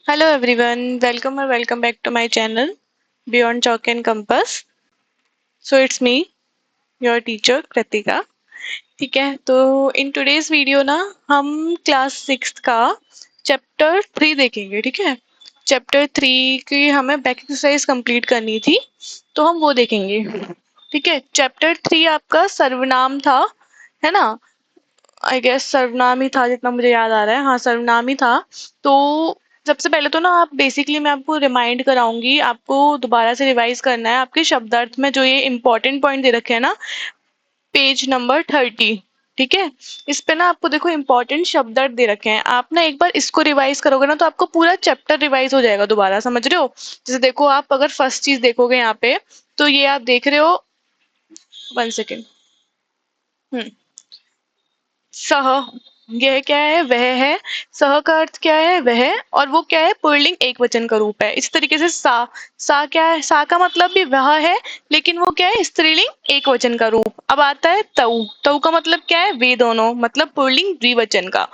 Hello everyone, welcome or welcome back to my channel Beyond Chalk and Compass. So it's me, your teacher Kritika. ठीक है, तो in today's video ना हम class 6 का chapter 3 देखेंगे. ठीक है, चैप्टर 3 की हमें बैक एक्सरसाइज कंप्लीट करनी थी, तो हम वो देखेंगे. ठीक है, चैप्टर 3 आपका सर्वनाम था, है ना? आई गेस सर्वनाम ही था, जितना मुझे याद आ रहा है. हाँ, सर्वनाम ही था. तो सबसे पहले तो ना आप बेसिकली मैं आपको रिमाइंड कराऊंगी, आपको दोबारा से रिवाइज करना है आपके शब्दार्थ में जो ये इंपॉर्टेंट पॉइंट दे रखे हैं ना, पेज नंबर 30. ठीक है, इस पे ना आपको देखो इंपॉर्टेंट शब्दार्थ दे रखे हैं. आप ना एक बार इसको रिवाइज करोगे ना तो आपको पूरा चैप्टर रिवाइज हो जाएगा दोबारा. समझ रहे हो? जैसे देखो, आप अगर फर्स्ट चीज देखोगे यहाँ पे, तो ये आप देख रहे हो. 1 सेकेंड. सह, यह क्या है? वह है. सह का अर्थ क्या है? वह. और वो क्या है? पुल्लिंग एक वचन का रूप है. इस तरीके से सा क्या है? सा का मतलब भी वह है, लेकिन वो क्या है? स्त्रीलिंग एक वचन का रूप. अब आता है तऊ. तऊ का मतलब क्या है? वे दोनों, मतलब पुल्लिंग द्विवचन का.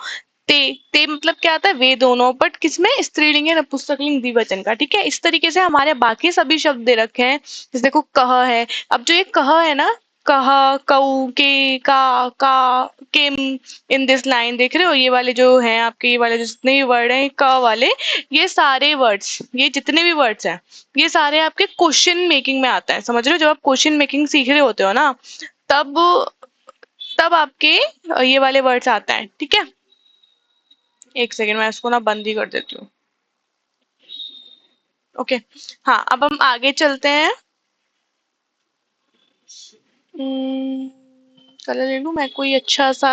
ते मतलब क्या आता है? वे दोनों, बट किसमें? स्त्रीलिंग या नपुंसकलिंग द्विवचन का. ठीक है, इस तरीके से हमारे बाकी सभी शब्द दे रखे हैं. जैसे देखो कह है. अब जो ये कह है ना, कह, कऊ, के, का, किम, इन दिस लाइन, देख रहे हो ये वाले जो हैं आपके, ये वाले जितने भी वर्ड हैं क वाले, ये सारे वर्ड्स, ये जितने भी वर्ड्स हैं, ये सारे आपके क्वेश्चन मेकिंग में आता है. समझ रहे हो? जब आप क्वेश्चन मेकिंग सीख रहे होते हो ना, तब तब आपके ये वाले वर्ड्स आता है. ठीक है, एक सेकेंड, मैं इसको ना बंद ही कर देती हूँ. ओके, हाँ, अब हम आगे चलते हैं. कलर ले लूं मैं कोई अच्छा सा.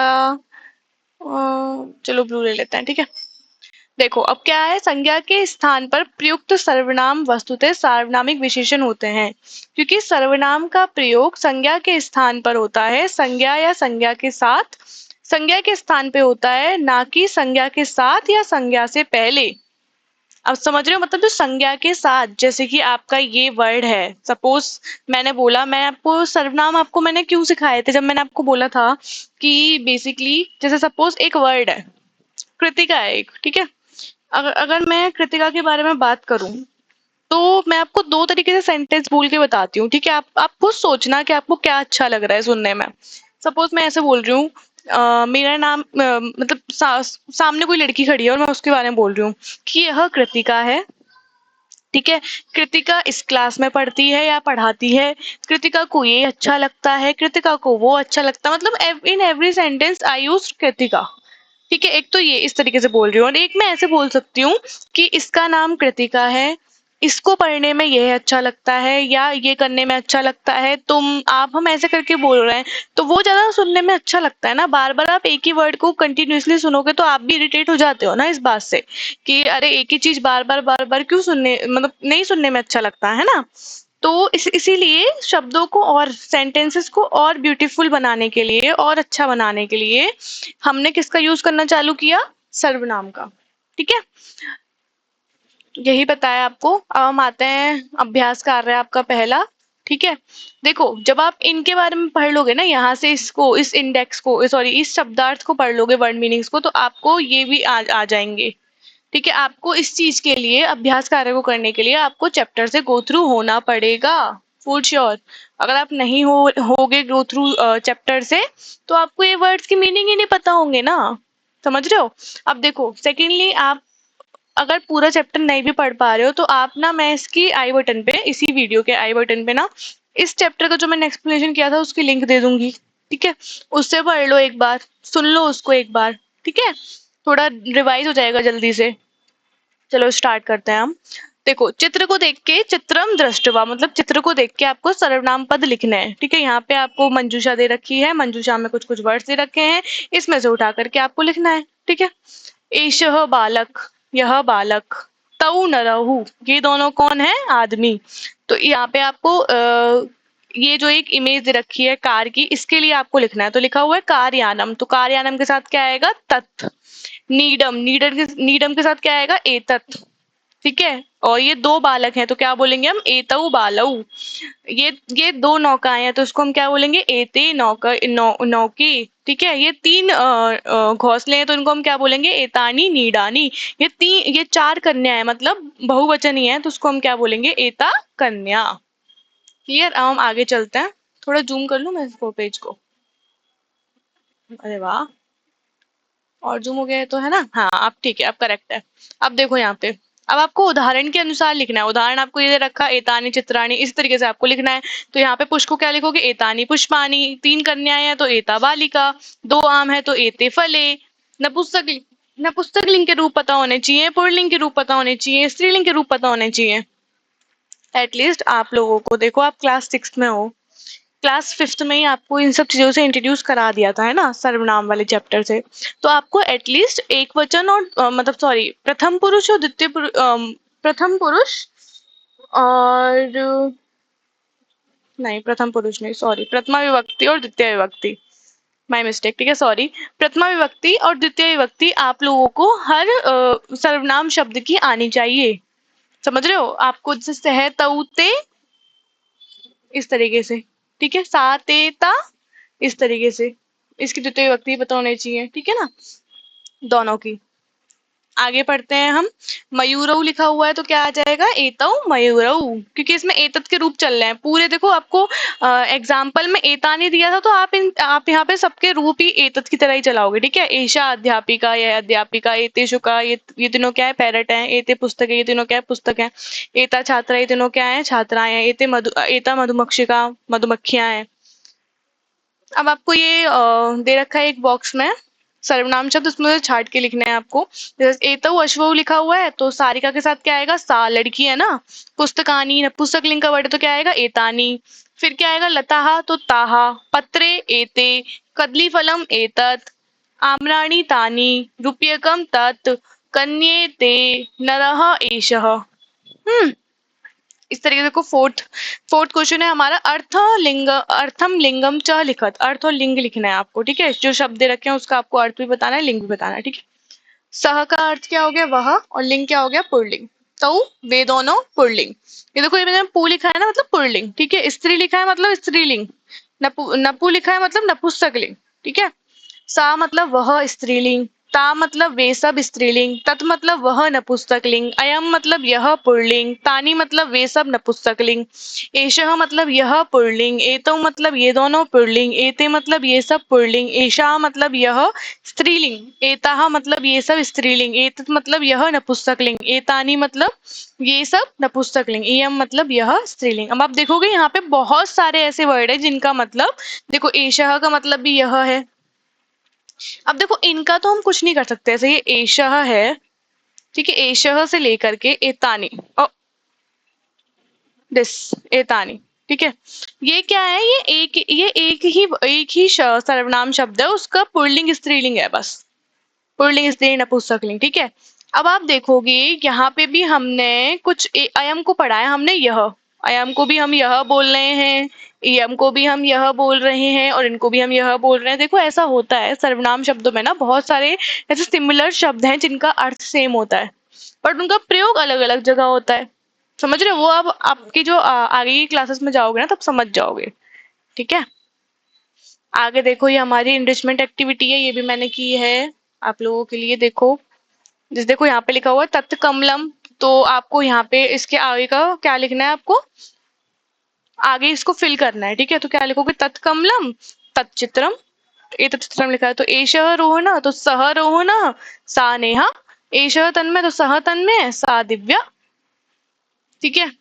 चलो ब्लू ले लेते हैं. ठीक है, देखो अब क्या है? संज्ञा के स्थान पर प्रयुक्त सर्वनाम वस्तुतः सार्वनामिक विशेषण होते हैं, क्योंकि सर्वनाम का प्रयोग संज्ञा के स्थान पर होता है, संज्ञा या संज्ञा के साथ, संज्ञा के स्थान पे होता है, ना कि संज्ञा के साथ या संज्ञा से पहले. अब समझ रहे हो? मतलब जो संज्ञा के साथ, जैसे कि आपका ये वर्ड है, सपोज मैंने बोला, मैं आपको सर्वनाम आपको मैंने क्यों सिखाए थे, जब मैंने आपको बोला था कि बेसिकली जैसे सपोज एक वर्ड है, कृतिका है एक. ठीक है, अगर अगर मैं कृतिका के बारे में बात करूं, तो मैं आपको दो तरीके से सेंटेंस बोल के बताती हूँ. ठीक है, आप खुद सोचना कि आपको क्या अच्छा लग रहा है सुनने में. सपोज मैं ऐसे बोल रही हूँ, मेरा नाम मतलब सामने कोई लड़की खड़ी है और मैं उसके बारे में बोल रही हूँ कि यह कृतिका है. ठीक है, कृतिका इस क्लास में पढ़ती है या पढ़ाती है, कृतिका को ये अच्छा लगता है, कृतिका को वो अच्छा लगता है. मतलब in every sentence I use Kritika. ठीक है, एक तो ये इस तरीके से बोल रही हूँ, और एक मैं ऐसे बोल सकती हूँ कि इसका नाम कृतिका है, इसको पढ़ने में यह अच्छा लगता है या ये करने में अच्छा लगता है. तुम, आप, हम ऐसे करके बोल रहे हैं, तो वो ज्यादा सुनने में अच्छा लगता है ना. बार बार आप एक ही वर्ड को कंटिन्यूअसली सुनोगे तो आप भी इरिटेट हो जाते हो ना इस बात से कि अरे एक ही चीज बार बार क्यों सुनने, मतलब नहीं सुनने में अच्छा लगता है ना. तो इसीलिए शब्दों को और सेंटेंसेस को और ब्यूटीफुल बनाने के लिए और अच्छा बनाने के लिए हमने किसका यूज करना चालू किया? सर्वनाम का. ठीक है, यही बताया आपको. अब हम आते हैं अभ्यास कार्य आपका पहला. ठीक है, देखो जब आप इनके बारे में पढ़ लोगे ना, यहाँ से इसको, इस इंडेक्स को, सॉरी इस शब्दार्थ को पढ़ लोगे, वर्ड मीनिंग्स को, तो आपको ये भी आ जाएंगे. ठीक है, आपको इस चीज के लिए, अभ्यास कार्य को करने के लिए आपको चैप्टर से गो थ्रू होना पड़ेगा, फॉर श्योर. अगर आप नहीं होगे गो थ्रू चैप्टर से, तो आपको ये वर्ड्स की मीनिंग ही नहीं पता होंगे ना. समझ रहे हो? अब देखो सेकेंडली, आप अगर पूरा चैप्टर नहीं भी पढ़ पा रहे हो, तो आप ना, मैं इसकी आई बटन पे, इसी वीडियो के आई बटन पे ना, इस चैप्टर का जो मैंने एक्सप्लेनेशन किया था उसकी लिंक दे दूंगी. ठीक है, उससे पढ़ लो एक बार, सुन लो उसको एक बार. ठीक है, थोड़ा रिवाइज हो जाएगा जल्दी से. चलो स्टार्ट करते हैं हम. देखो, चित्र को देख के चित्रम दृष्टवा, मतलब चित्र को देख के आपको सर्वनाम पद लिखना है. ठीक है, यहाँ पे आपको मंजूषा दे रखी है, मंजूषा में कुछ कुछ वर्ड्स दे रखे हैं, इसमें से उठा करके आपको लिखना है. ठीक है, एषः बालक, यह बालक, तऊ नरहु, ये दोनों कौन है? आदमी. तो यहाँ पे आपको ये जो एक इमेज दे रखी है कार की, इसके लिए आपको लिखना है. तो लिखा हुआ है कार्यानम, तो कार्यानम के साथ क्या आएगा? तत्. नीडम, नीडम के साथ क्या आएगा? एतत्. ठीक है, और ये दो बालक हैं तो क्या बोलेंगे हम? एतऊ बालऊ. ये दो नौकाएं हैं तो उसको हम क्या बोलेंगे? एते नौका, नौकी. ठीक है, ये 3 घोंसले हैं तो इनको हम क्या बोलेंगे, एतानी नीडानी। ये 4 कन्या है, मतलब बहुवचन ही है, तो उसको हम क्या बोलेंगे, एता कन्या। क्लियर। अब हम आगे चलते हैं, थोड़ा जूम कर लूं मैं इसको, पेज को। अरे वाह, और जूम हो गया है तो, है ना। हाँ अब ठीक है, अब करेक्ट है। अब देखो यहाँ पे, अब आपको उदाहरण के अनुसार लिखना है। उदाहरण आपको ये दे रखा है, एतानी चित्राणी, इस तरीके से आपको लिखना है। तो यहाँ पे पुष्प को क्या लिखोगे, एतानी पुष्पानी। 3 कन्याएं हैं तो एता बालिका। 2 आम है तो एते फले। नपुंसक नपुंसक लिंग के रूप पता होने चाहिए, पुल्लिंग के रूप पता होने चाहिए, स्त्रीलिंग के रूप पता होने चाहिए। एटलीस्ट आप लोगों को, देखो आप क्लास 6 में हो, क्लास 5th में ही आपको इन सब चीजों से इंट्रोड्यूस करा दिया था, है ना, सर्वनाम वाले चैप्टर से। तो आपको एटलीस्ट एक वचन और मतलब सॉरी, प्रथम पुरुष और द्वितीय प्रथम पुरुष और नहीं, प्रथम पुरुष नहीं, सॉरी, प्रथमा विभक्ति और द्वितीय विभक्ति, माय मिस्टेक। ठीक है, सॉरी। प्रथमा विभक्ति और द्वितीय विभक्ति आप लोगों को हर सर्वनाम शब्द की आनी चाहिए। समझ रहे हो, आपको जैसे सह तऊ ते, इस तरीके से, ठीक है, सा ते ता, इस तरीके से, इसकी द्वितीय विभक्ति पता होनी चाहिए, ठीक है ना, दोनों की। आगे पढ़ते हैं हम। मयूरऊ लिखा हुआ है तो क्या आ जाएगा, एतऊ मयूरऊ, क्योंकि इसमें एतत के रूप चल रहे हैं पूरे। देखो आपको एग्जाम्पल में एता नहीं दिया था, तो आप यहाँ पे सबके रूप ही एतत की तरह ही चलाओगे, ठीक है। एशा अध्यापिका, यह अध्यापिका, एते शुका, ये तीनों क्या है, पैरट है। एते पुस्तक है, ये तीनों क्या है, पुस्तक है। एता छात्रा, ये तीनों क्या है, छात्राएं हैं। एता मधुमक्षिका, मधुमक्खियां हैं। अब आपको ये दे रखा है एक बॉक्स में सर्वनाम शब्द, उसमें से छाट के लिखना है आपको। जैसे एतऊ अश्वऊ लिखा हुआ है तो सारिका के साथ क्या आएगा, सा, लड़की है ना। पुस्तकानी, पुस्तक लिंग का वर्ड तो क्या आएगा, एतानी। फिर क्या आएगा, लताहा तो ताहा, पत्रे एते, कदली फलम एतत्, आम्राणी तानी, रूप्यकम तत्, कन्ये ते, नरः एषः। इस तरीके से को फोर्थ क्वेश्चन है हमारा, अर्थम लिंगम च लिखत। अर्थ और लिंग लिखना है आपको, ठीक है। जो शब्द दे रखे हैं उसका आपको अर्थ भी बताना है, लिंग भी बताना है, ठीक है। सह का अर्थ क्या हो गया, वह, और लिंग क्या हो गया, पुल्लिंग। तो वे दोनों पुल्लिंग। ये देखो, ये मैंने पू लिखा है ना, मतलब पुल्लिंग, ठीक है। स्त्री लिखा है मतलब स्त्रीलिंग। नपु लिखा है मतलब नपुंसकलिंग, ठीक है। सा मतलब वह स्त्रीलिंग, ता मतलब वे सब स्त्रीलिंग, तत् मतलब वह नपुंसकलिंग, अयम मतलब यह पुल्लिंग, तानी मतलब वे सब नपुंसकलिंग, एषः मतलब यह पुल्लिंग, एतौ मतलब ये दोनों पुल्लिंग, एते मतलब ये सब पुल्लिंग, एषा मतलब यह स्त्रीलिंग, एताः मतलब ये सब स्त्रीलिंग, एतत् मतलब यह नपुंसकलिंग, एतानि मतलब ये सब नपुंसकलिंग, इयम मतलब यह स्त्रीलिंग। अब आप देखोगे यहाँ पे बहुत सारे ऐसे वर्ड है जिनका मतलब, देखो एषः का मतलब भी यह है। अब देखो इनका तो हम कुछ नहीं कर सकते, ऐसे ये एशह है, ठीक है, एशह से लेकर के एतानी और दिस, एतानी, ठीक है। ये क्या है, ये एक ही सर्वनाम शब्द है, उसका पुल्लिंग स्त्रीलिंग है बस। पुल्लिंग स्त्रीलिंग नपुंसकलिंग, ठीक है। अब आप देखोगे यहाँ पे भी हमने कुछ अयम को पढ़ा है हमने, यह अयम को भी हम यह बोल रहे हैं, इयम को भी हम यह बोल रहे हैं, और इनको भी हम यह बोल रहे हैं। देखो ऐसा होता है सर्वनाम शब्दों में ना, बहुत सारे ऐसे सिमिलर शब्द हैं जिनका अर्थ सेम होता है, बट उनका प्रयोग अलग अलग जगह होता है। समझ रहे हो, वो अब आपकी जो आगे की क्लासेस में जाओगे ना तब समझ जाओगे, ठीक है। आगे देखो, ये हमारी इनरिचमेंट एक्टिविटी है, ये भी मैंने की है आप लोगों के लिए। देखो, जैसे देखो यहाँ पे लिखा हुआ है तत्कमलम, तो आपको यहाँ पे इसके आगे का क्या लिखना है, आपको आगे इसको फिल करना है, ठीक है। तो क्या लिखोगे, तत्कमलम तच्चित्रम, ये तच्चित्रम लिखा है तो एषः रोहण तो सह रोहण, सा नेहा, एषः तन्मय तो सह तन्मय, सा दिव्या, ठीक है।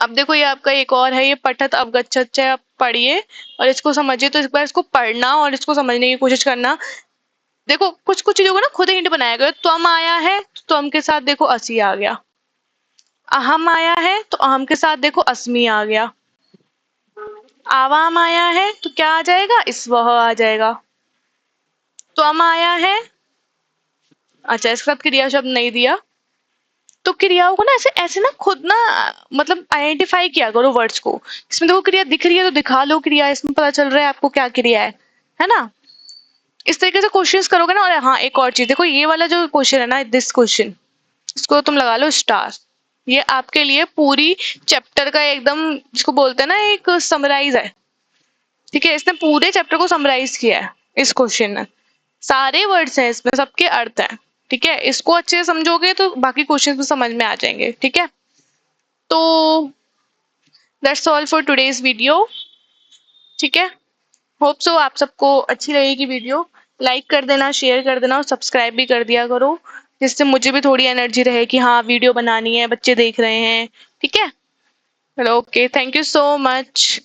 अब देखो ये आपका एक और है, ये पठत अवगच्छत्, आप पढ़िए और इसको समझिए। तो इस बार इसको पढ़ना और इसको समझने की कोशिश करना। देखो कुछ कुछ चीजों को ना खुद हिंट बनाया गया। त्वम आया है तो त्वम के साथ देखो असि आ गया, अहम आया है तो अहम के साथ देखो अस्मि आ गया, आवाम आया है तो क्या आ जाएगा, स्वः आ जाएगा। त्वम आया है, अच्छा इसके साथ क्रिया शब्द नहीं दिया, तो क्रियाओं को ना ऐसे ऐसे ना खुद ना मतलब आइडेंटिफाई किया करो वर्ड्स को। इसमें देखो क्रिया दिख रही है तो दिखा लो क्रिया, इसमें पता चल रहा है आपको क्या क्रिया है ना। इस तरीके से क्वेश्चंस करोगे ना। और हाँ एक और चीज देखो, ये वाला जो क्वेश्चन है ना, दिस क्वेश्चन, इसको तुम लगा लो स्टार। ये आपके लिए पूरी चैप्टर का एकदम, जिसको बोलते हैं ना, एक समराइज है, ठीक है। इसने पूरे चैप्टर को समराइज किया है, इस क्वेश्चन में सारे वर्ड्स हैं, इसमें सबके अर्थ हैं। ठीक है, इसको अच्छे से समझोगे तो बाकी क्वेश्चन भी समझ में आ जाएंगे। ठीक है, तो that's all for today's video. ठीक है, होप सो आप सबको अच्छी लगेगी वीडियो। लाइक कर देना, शेयर कर देना और सब्सक्राइब भी कर दिया करो, जिससे मुझे भी थोड़ी एनर्जी रहे कि हाँ वीडियो बनानी है, बच्चे देख रहे हैं। ठीक है, चलो okay, thank you so much.